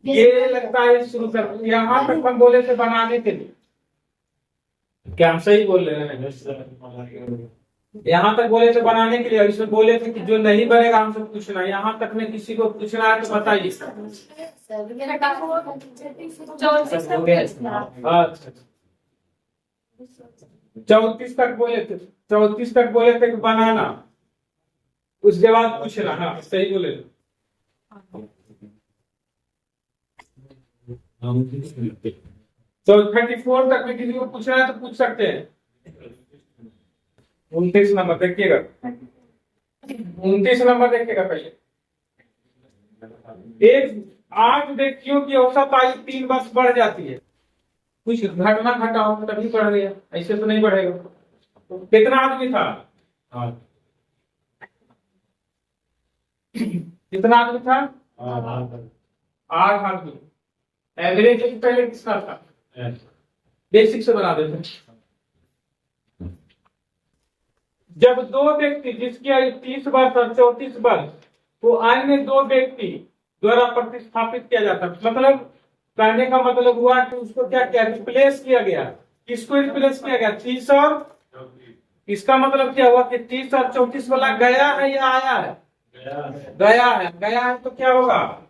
ये लगता है शुरू कर, यहाँ तक हम बोले थे बनाने के लिए। क्या हम सही बोल रहे हैं? यहाँ तक बोले थे बनाने के लिए, इसमें बोले थे कि जो नहीं बनेगा हमसे पूछना। यहाँ तक में किसी को पूछना है तो बताइए। अच्छा, 34 तक बोले थे, 34 तक बोले थे कि बनाना, उसके बाद पूछना। हाँ सही बोले। तो 34 तक में किसी को पूछना है तो पूछ सकते हैं। 29 नंबर देखिएगा, 29 नंबर देखिएगा पहले। एक आज व्यक्तियों की औसत आयु 3 वर्ष बढ़ जाती है। कुछ घटना घटा हो तभी बढ़ गया, ऐसे तो नहीं बढ़ेगा। तो कितना आदमी था? कितना आदमी था? 8 आदमी। एवरेज पहले किसका था? बेसिक से बना देते। जब दो व्यक्ति जिसकी आयु 30 वर्ष और 34 वर्ष को अन्य दो व्यक्ति द्वारा प्रतिस्थापित किया जाता है, मतलब कहने का मतलब हुआ कि उसको क्या क्या रिप्लेस किया गया। किसको रिप्लेस किया गया? 30 और इसका मतलब क्या हुआ कि 30 और 34 वाला गया है या आया है? गया है। गया है तो क्या होगा?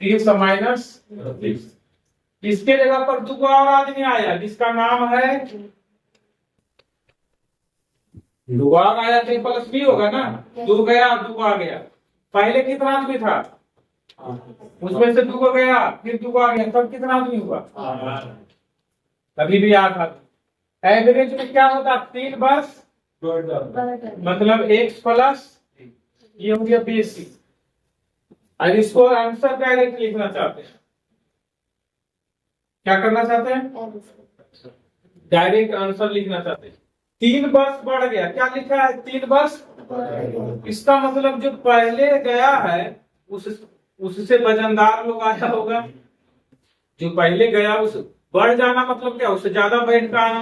30 माइनस 30। इसके जगह पर दो और आदमी आया जिसका नाम है दुबार आया तो प्लस भी होगा ना। दो गया दो आ गया। पहले कितना आदमी था? उसमें से दो गया फिर दो आ गया, तब कितना आदमी हुआ? कभी भी 8 आदमी। एवरेज में क्या होता? 3 वर्ष मतलब x प्लस ये हो गया बेसिक। और इसको आंसर डायरेक्ट लिखना चाहते हैं। क्या करना चाहते हैं? डायरेक्ट आंसर लिखना चाहते हैं। 3 वर्ष बढ़ गया, क्या लिखा है? 3 वर्ष। इसका मतलब जो पहले गया है उससे वजनदार लोग आया होगा। जो पहले गया उस बढ़ जाना मतलब क्या? उससे ज्यादा वेट का आना।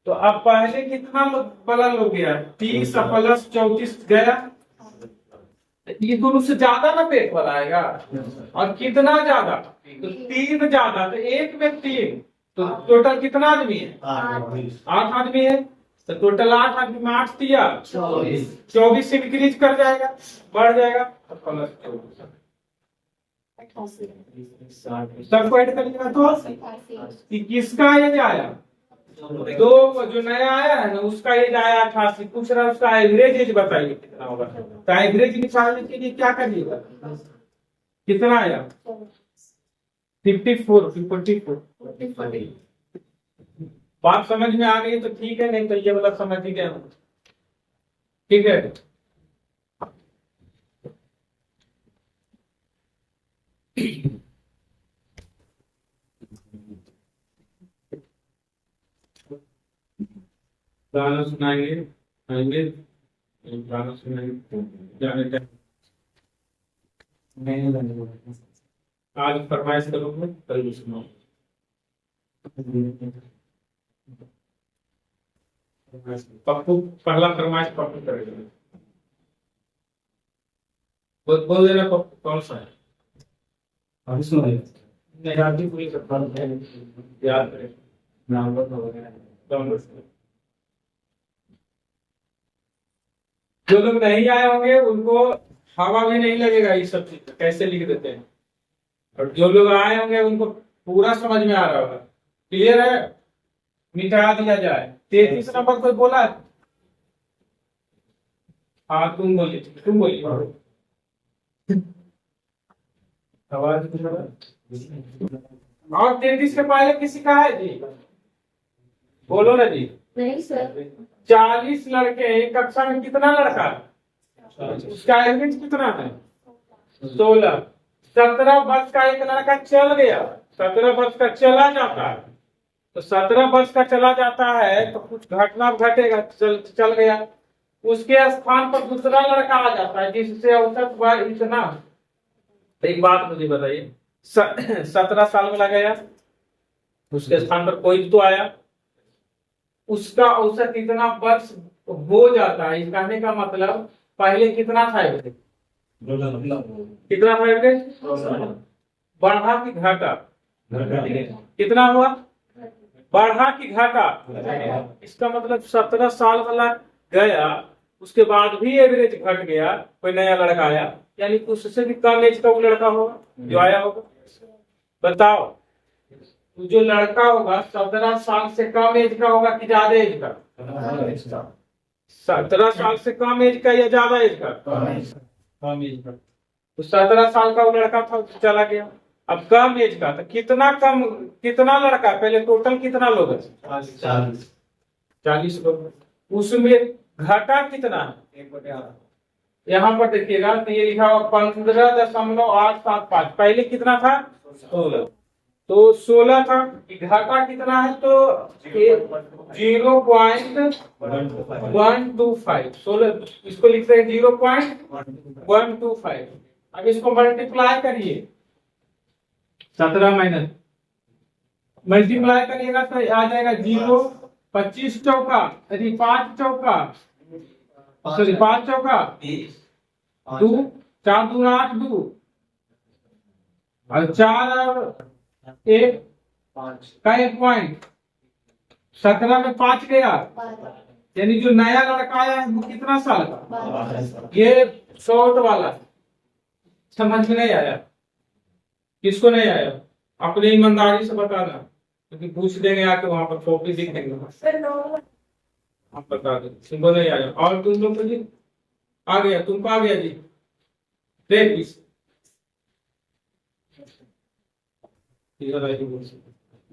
तो अब पहले कितना बड़ा लोग गया? 30 प्लस 34 गया। ये दोनों से ज्यादा ना पेट वाला आएगा। और कितना ज्यादा? तो 3 ज्यादा, तो एक में 3, तो टोटल कितना आदमी है? 8 आदमी है। तो टोटल 8 आदमी में 8 दिया 24 से इंक्रीज कर जाएगा, बढ़ जाएगा। तो प्लस 24 सबको ऐड करिएगा तो कि किसका एज आया? दो जो नया आया है ना उसका एज आया 88। पूछ रहा है उसका एवरेज एज बताइए कितना होगा। तो एवरेज निकालने के लिए क्या करिएगा? कितना आया? 54। बात समझ में आ गई तो ठीक है, नहीं तो ये वाला समझ ही गया। ठीक है। गाना सुनाएंगे, आएंगे गाना सुनाएंगे जाने आज फरमाइश करूंगा कल सुनाओ। पप्पू पहला फरमाइश पप्पू करेगा। बोल देना पप्पू कौन सा है? अभी सुनाइए। नहीं अभी पूरी याद करें नाम वगैरह। जो लोग नहीं आए होंगे उनको हवा भी नहीं लगेगा ये सब चीज कैसे लिख देते हैं। और जो लोग आए होंगे उनको पूरा समझ में आ रहा होगा। क्लियर है? मिटा दिया जाए। 33 नंबर कोई बोला? हाँ तुम बोलिए, तुम बोलिए। आवाज और 33 के पहले किसी का है जी? बोलो ना जी। नहीं सर। 40 लड़के एक कक्षा में, कितना लड़का? उसका एवरेज कितना है? 16। 17 वर्ष का एक लड़का चल गया, 17 वर्ष का चला जाता है। तो 17 वर्ष का चला जाता है तो कुछ घटना घटेगा, चल गया। उसके स्थान पर दूसरा लड़का आ जाता है जिससे औसत वर्ष इतना। एक बात मुझे बताइए, 17 साल वाला गया, उसके स्थान पर कोई तो आया, उसका औसत इतना वर्ष हो जाता है। इस कहने का मतलब पहले कितना था? कितना था एवरेज? बढ़ा कि घाटा? कितना हुआ? बढ़ा कि घाटा? इसका मतलब 17 साल वाला गया, उसके बाद भी एवरेज घट गया, कोई नया लड़का आया, यानी उससे भी कम एज का वो लड़का होगा जो आया होगा। बताओ, जो लड़का होगा 17 साल से कम एज का होगा कि ज्यादा एज का? 17 साल से कम एज का या ज्यादा एज का? कम एज का। तो 17 साल का वो लड़का था, चला गया। अब कम एज का तो कितना लड़का? पहले टोटल कितना लोग है? 40 लोग। उसमें घाटा कितना है? यहाँ पर देखिएगा तो ये लिखा हुआ 15.875। पहले कितना था? 16। तो 16 था। घाटा कितना है? तो 0.125। 16 इसको लिखते हैं 0.125। अब इसको मल्टीप्लाई करिए, 17 माइनस मल्टीप्लाई करिएगा तो आ जाएगा 0। 25 चौका, 5 चौका, सॉरी 5 चौका 2, 4 2 8 2, और 4 और 1 का 1 पॉइंट। 17 में 5 गया, यानी जो नया लड़का आया है वो कितना साल का? ये शॉर्ट वाला। समझ में नहीं आया? किसको नहीं आया? अपने ईमानदारी से बताना, क्योंकि पूछ देंगे आके वहां पर कॉपी लिख देंगे। आप बता दो तुमको नहीं आया। और तुम लोग जी आ गया? तुमको आ गया जी? देख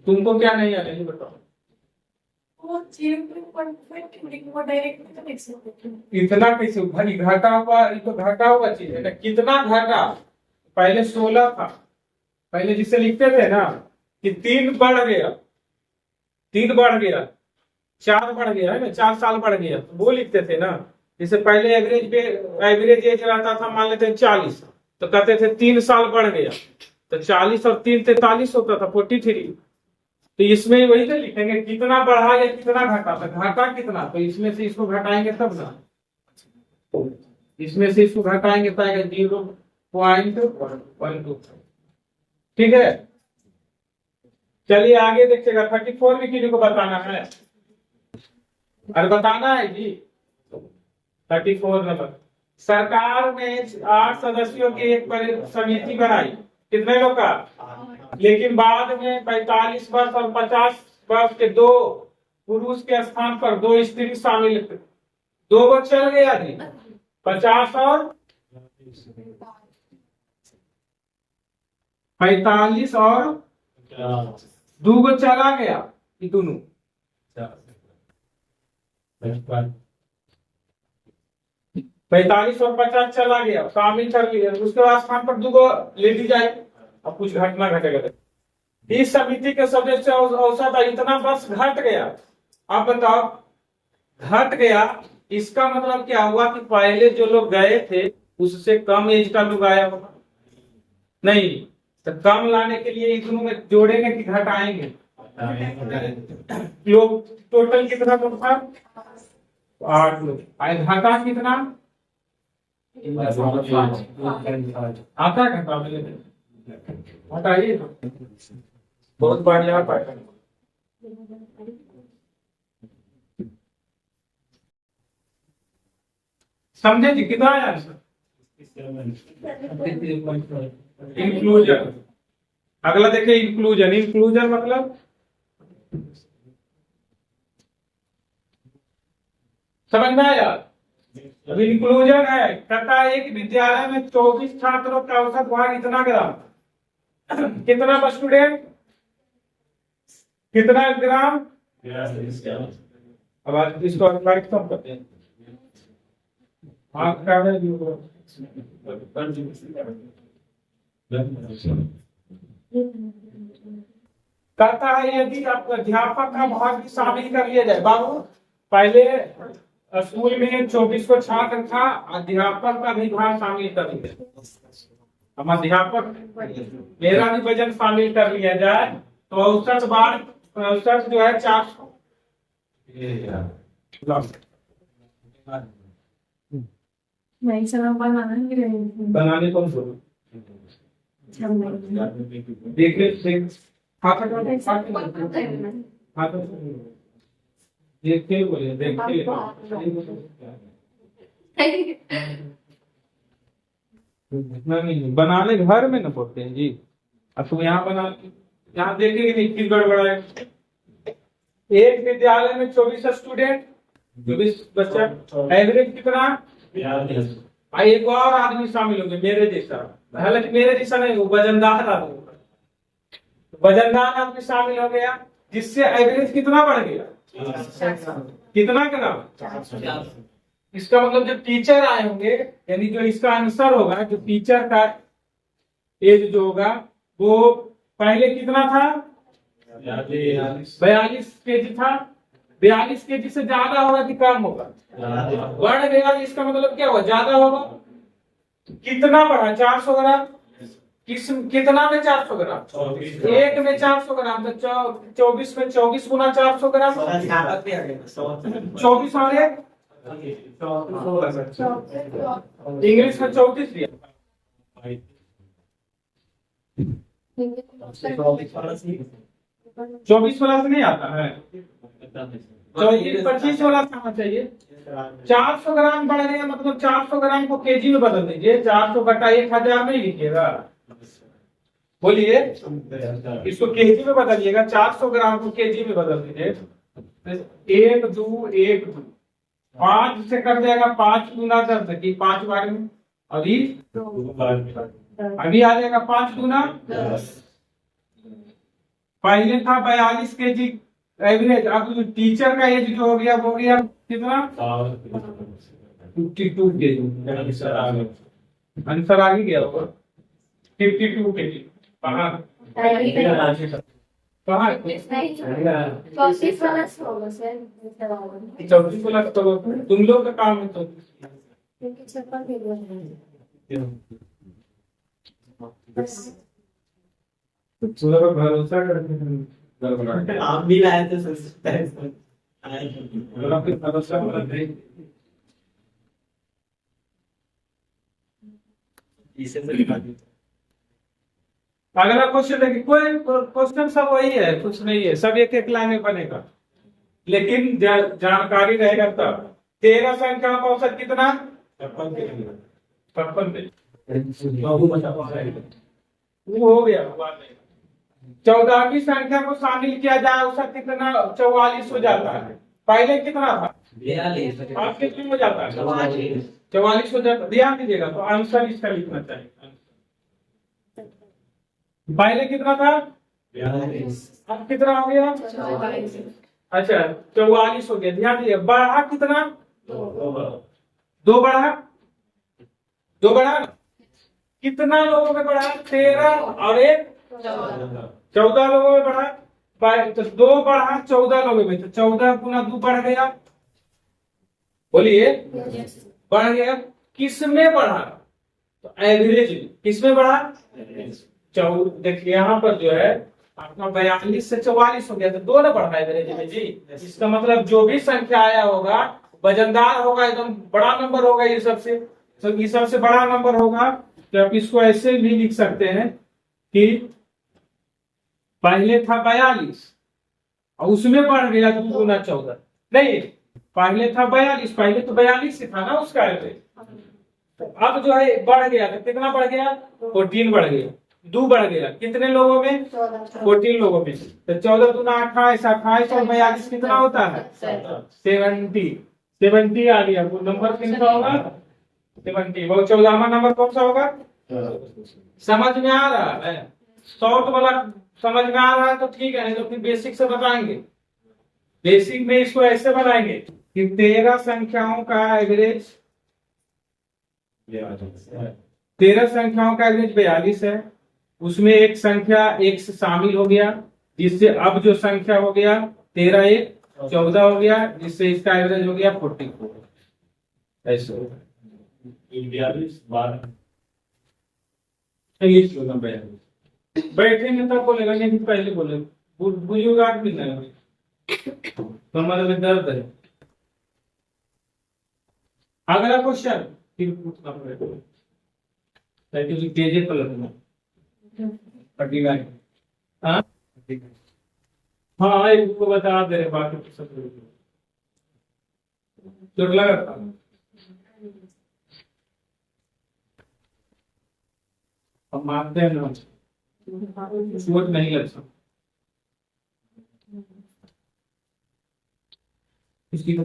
तुमको क्या नहीं आया ये बताओ। इतना कैसे भाई? घाटा हुआ, ये तो घाटा हुआ चीज है ना। कितना घाटा? पहले 16 था, पहले जिसे लिखते थे ना कि 3 बढ़ गया, 3 बढ़ गया, 4 बढ़ गया है ना, 4 साल बढ़ गया, तो वो लिखते थे ना। जैसे पहले एवरेज एज रहता था, मान लेते हैं 40, तो कहते थे 3 साल बढ़ गया, तो 40 और 3 43 होता था, 43। तो इसमें वही तो लिखेंगे कितना बढ़ा या कितना घटा। तो घाटा कितना, तो इसमें से इसको घटाएंगे तब ना, इसमें से इसको घटाएंगे तो आएगा 0.125। ठीक है, चलिए आगे देखिएगा। 34 में किसी को बताना है? अरे बताना है जी। 34 नंबर, सरकार ने 8 सदस्यों की एक समिति बनाई, कितने लोग का? लेकिन बाद में 45 वर्ष और 50 वर्ष के 2 पुरुष के स्थान पर 2 स्त्री शामिल, 2 वो चल गया जी। 50 और 45 और 2 को चला गया, ये दोनों 45 और 50 चला गया, शामिल कर लिया। उसके बाद स्थान पर 2 को लेडीज आई। अब कुछ घटना घटेगा। इस समिति के सदस्य औसत इतना बस घट गया। आप बताओ, घट गया इसका मतलब क्या हुआ कि पहले जो लोग गए थे उससे कम एज का लोग आया होगा? नहीं, तो कम लाने के लिए इन दोनों में जोड़ेंगे कि घटाएंगे? लोग टोटल कितना लोग था? 8 लोग। घटा कितना? आता घटा मिले हटाइए, बहुत बढ़िया पाएगा। समझे जी? कितना आया आंसर? इंक्लूजन। अगला देखिए, इंक्लूजन। इंक्लूजन मतलब समझ में आया? अब इंक्लूजन है, कहता है एक विद्यालय में 24 छात्रों का औसत भाग इतना ग्राम। कितना स्टूडेंट? कितना ग्राम? अब आज इसको राइट कम करते हैं। हाँ क्या है? कहता है यदि आप अध्यापक का भाग भी शामिल कर लिया जाए। बाबू पहले स्कूल में 24 को छात्र था, अध्यापक का भी भाग शामिल कर लिया। हम अध्यापक मेरा भी वजन शामिल कर लिया जाए तो औसत बार औसत जो है 400। नहीं सर, हम बनाना ही रहे हैं। बनाने कौन बोलो? देख हाथ हटाओ, हाथ देख के बोले, देख के नहीं बनाने घर में ना पड़ते हैं जी। अब तुम यहाँ बना, यहाँ देखेंगे नहीं किस गड़बड़ा है। एक विद्यालय में 24 स्टूडेंट, 24 बच्चा, एवरेज कितना? एक और आदमी शामिल हो गए मेरे जैसा, हालांकि मेरे जैसा नहीं, वो वजनदार आदमी, वजनदार आदमी शामिल हो गया, जिससे एवरेज कितना बढ़ गया? कितना का नाम? इसका मतलब जो टीचर आए होंगे, यानी जो इसका आंसर होगा, जो टीचर का एज जो होगा वो पहले कितना था? 42 केजी था। 42 केजी से ज्यादा होगा कि कम होगा? बढ़ गया। इसका मतलब क्या हुआ? ज्यादा होगा। कितना बढ़ा? 400 ग्राम। कितना में 400 ग्राम? एक में 400 ग्राम, तो 24 में 24 गुना 400 ग्राम, 24 और एक इंग्लिश में 34 दिया। 24 वाला नहीं आता है, 25 वाला आना चाहिए। 400 ग्राम बढ़ गया, मतलब 400 ग्राम को केजी में बदल दीजिए। 400 बटा 1000 नहीं लिखिएगा, बोलिए इसको केजी में बदलिएगा। 400 ग्राम को केजी में बदल दीजिए। 1 2 1 2 5 से कर देगा, 5 गुना 10 की 5 बार में, अभी आ जाएगा 5 गुना 10। पहले था 42 केजी एवरेज, अब टीचर का एज जो हो गया वो गया कितना? 52 केजी। आंसर आगे गया होगा 52 केजी। कहाँ? 34 वाला होगा सर। 34 वाला तो तुम लोग का काम है, तो क्योंकि 56 के लिए पूरा भरोसा करते हैं। आप भी लाए थे सर, भरोसा वाला नहीं। अगला क्वेश्चन देखिए, कोई क्वेश्चन सब वही है, कुछ नहीं है, सब एक एक लाइन में बनेगा, लेकिन जानकारी रहेगा तब। 13 संख्या का औसत कितना? 56। वो हो गया। 14वीं संख्या को शामिल किया जाए, औसत कितना? 44 हो जाता है। पहले कितना था? 42। अब कितने हो जाता है? 44 हो जाता है। ध्यान दीजिएगा, तो आंसर इसका लिखना चाहिए। पहले कितना था? 42। अब कितना हो गया? अच्छा 44 हो गया। ध्यान दीजिए, बढ़ा कितना? 2 बढ़ा, 2 बढ़ा ना? कितना लोगों में बढ़ा? 13 और 1 14 लोगों में बढ़ा। तो 2 बढ़ा 14 लोगों में, तो 14 गुना 2 बढ़ गया। बोलिए बढ़ गया। किस में बढ़ा? तो एवरेज। किस में बढ़ा? देखिए यहाँ पर जो है आपका 42 से 44 हो गया, तो 2 ना बढ़ा एवरेज में जी। इसका मतलब जो भी संख्या आया होगा वजनदार होगा, एकदम बड़ा नंबर होगा। ये सबसे, तो ये सबसे बड़ा नंबर होगा। तो आप इसको ऐसे भी लिख सकते हैं कि पहले था 42 और उसमें बढ़ गया 2 गुना 14। नहीं, पहले था 42, पहले तो 42 से था ना उसका एवरेज। अब जो है बढ़ गया, तो कितना बढ़ गया? 14 बढ़ गया। 2 बढ़ गया, कितने लोगों में? 14 लोगों में। तो 14 दूना 28, 28 और 42 कितना होता है? 70 आ गया। वो नंबर कितना होगा? 70। वो 14वां नंबर कौन सा होगा? समझ में आ रहा है? शॉर्ट वाला समझ में आ रहा है तो ठीक है, नहीं तो फिर बेसिक से बताएंगे। बेसिक में इसको ऐसे बनाएंगे कि 13 संख्याओं का एवरेज 42 है। उसमें एक संख्या 1 से शामिल हो गया, जिससे अब जो संख्या हो गया 13 1 14 हो गया, जिससे इसका एवरेज हो गया 44। ऐसे बैठेंगे तब बोलेगा, नहीं पहले बोले बुजुर्ग आदमी नहीं, कमर में दर्द है। अगला क्वेश्चन फिर पूछना पड़ेगा, ताकि तेजे पर लगना पड़ेगा। हाँ हाँ, एक को बता दे रहे, बाकी तो सब चोट लगा था। हम मानते हैं ना, चोट नहीं लग सकती इसकी।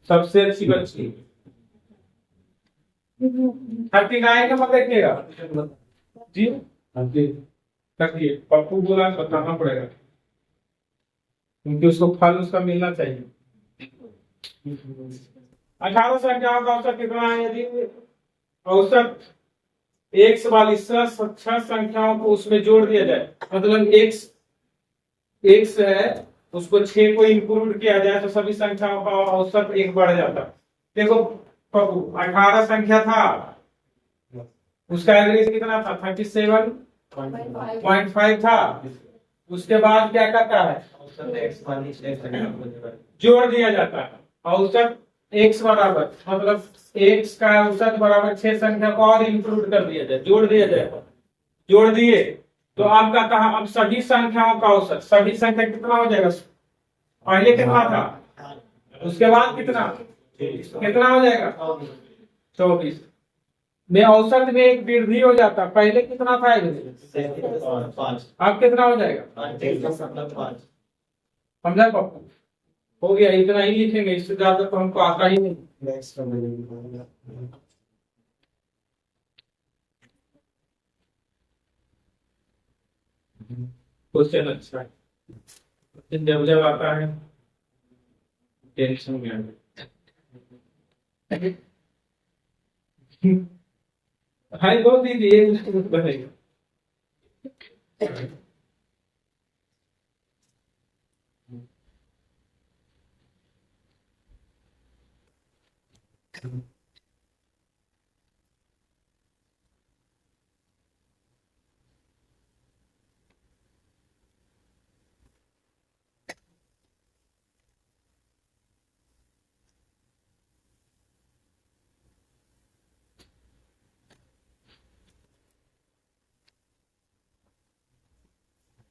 सबसे अच्छी बच्ची 39 का मत देखिएगा जी। रखिए, पप्पू बोला बताना पड़ेगा, क्योंकि उसको फल उसका मिलना चाहिए। 18 संख्याओं का औसत कितना है? यदि औसत एक्स वाली छह संख्याओं को उसमें जोड़ दिया जाए, मतलब एक्स है, उसको 6 को इंक्लूड किया जाए तो सभी संख्याओं का औसत एक बढ़ जाता है। देखो 18 संख्या था, उसका एवरेज कितना था? 37.5 था। उसके बाद क्या करता है? जोड़ दिया जाता है। औसत एक्स बराबर, मतलब एक्स का औसत बराबर 6 संख्या को और इंक्लूड कर दिया जाए, जोड़ दिया जाए। जोड़ दिए तो आपका कहा, अब सभी संख्याओं का औसत, सभी संख्या कितना हो जाएगा? पहले कितना था, उसके बाद कितना हो जाएगा? 24 में औसत में एक वृद्धि हो जाता। पहले कितना था? 5। अब कितना हो जाएगा? समझा पापा? हो गया, इतना ही लिखेंगे, इससे ज्यादा तो हमको आता ही नहीं। क्वेश्चन अच्छा है, जब जब आता है टेंशन में आ जाए। हाय बोल दीजिए, बनेगा।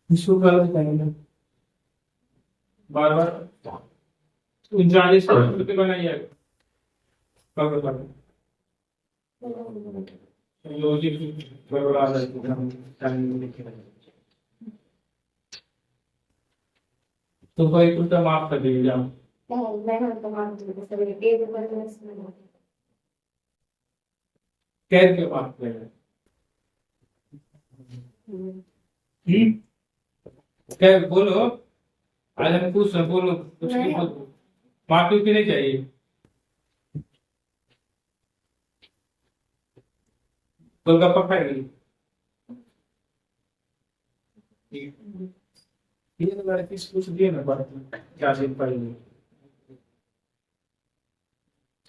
इसको गलत करेंगे बार बार। 39 रुपये बनाइए, तो भाई कुछ माफ कर दीजिए। कैद के माफ करें, क्या बोलो? आज हम कुछ बोलो, कुछ भी बोलो, माफी भी नहीं चाहिए। गोलगप्पा खाएगी ये लड़की कुछ दिए ना, क्या दिन पाएगी?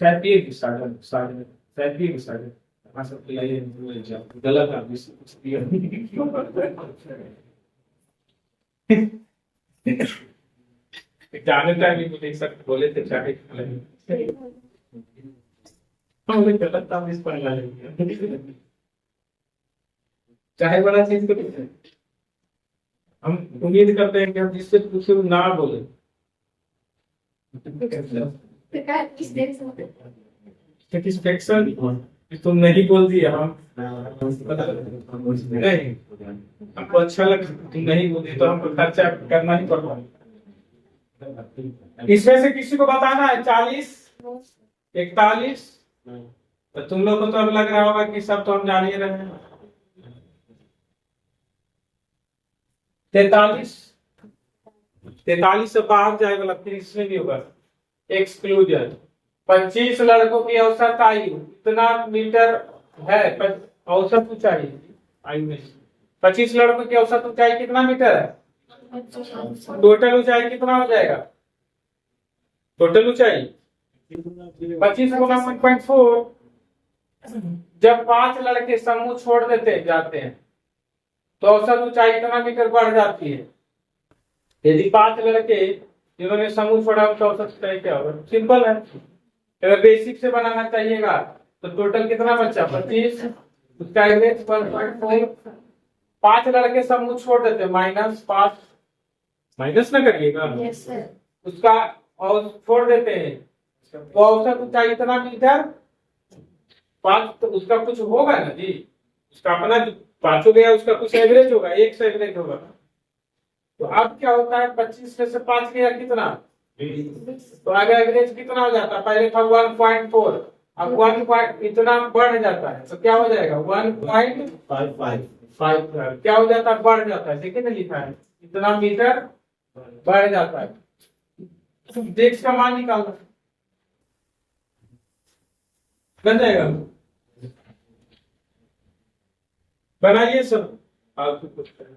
चाय पिएगी? साढ़े चाय पिएगी साढ़े। हाँ सब पिलाइए, गलत आदमी से कुछ दिया। जाने टाइम भी देख सकते, बोले थे चाय हमें गलत आदमी से पहला चाहे बड़ा चीज को हम उम्मीद करते हैं कि हम जिससे पूछे वो ना बोले। सेटिस्फेक्शन तुम नहीं बोल दिया, हम नहीं, हमको अच्छा लगा तुम नहीं बोली तो हमको खर्चा करना ही पड़ता। इसमें से किसी को बताना है 40 41, तो तुम लोग को तो अब लग रहा होगा कि सब तो हम जान ही रहे हैं। 43 से बाहर जाएगा, फिर इसमें भी होगा एक्सक्लूजन। 25 लड़कों की औसत आयु कितना मीटर है? औसत ऊंचाई आयु में 25 लड़कों की औसत ऊंचाई कितना मीटर है? टोटल ऊंचाई कितना हो जाएगा? टोटल ऊंचाई 25 गुना 1.4। जब 5 लड़के समूह छोड़ जाते हैं तो औसत ऊंचाई कितना मीटर बढ़ जाती है? यदि 5 लड़के जिन्होंने समूह छोड़ा उनका औसत तय क्या होगा? सिंपल है। अगर बेसिक से बनाना चाहिएगा तो टोटल कितना बच्चा 25, उसका एवरेज 1.4। 5 लड़के समूह छोड़ देते -5, माइनस ना करिएगा, यस सर। उसका और छोड़ देते हैं तो औसत ऊंचाई इतना मीटर 5, तो उसका कुछ होगा ना जी, उसका अपना जो 5 गया उसका कुछ एवरेज होगा, एक से एवरेज होगा। तो अब क्या होता है 25 में से 5 गया कितना, तो अब एवरेज कितना हो जाता है? पहले था 1.4, अब 1 इतना बढ़ जाता है तो क्या हो जाएगा 1.5 क्या हो जाता है? बढ़ जाता है। देखिए ना लिखा है इतना मीटर बढ़ जाता है। डेक्स का मान निकालना बन जाएगा। बनाइए सब आप कुछ करें।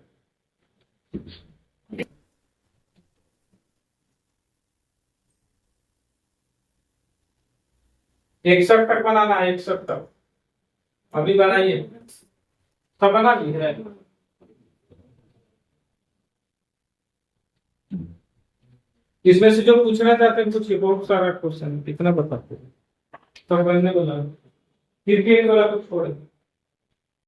61 तक बनाना है, 61 तक अभी बनाइए, सब बना ली है। इसमें से जो पूछना चाहते हैं पूछिए, बहुत सारा क्वेश्चन कितना बताते हैं, सब बनने वाला क्रिकेट वाला तो छोड़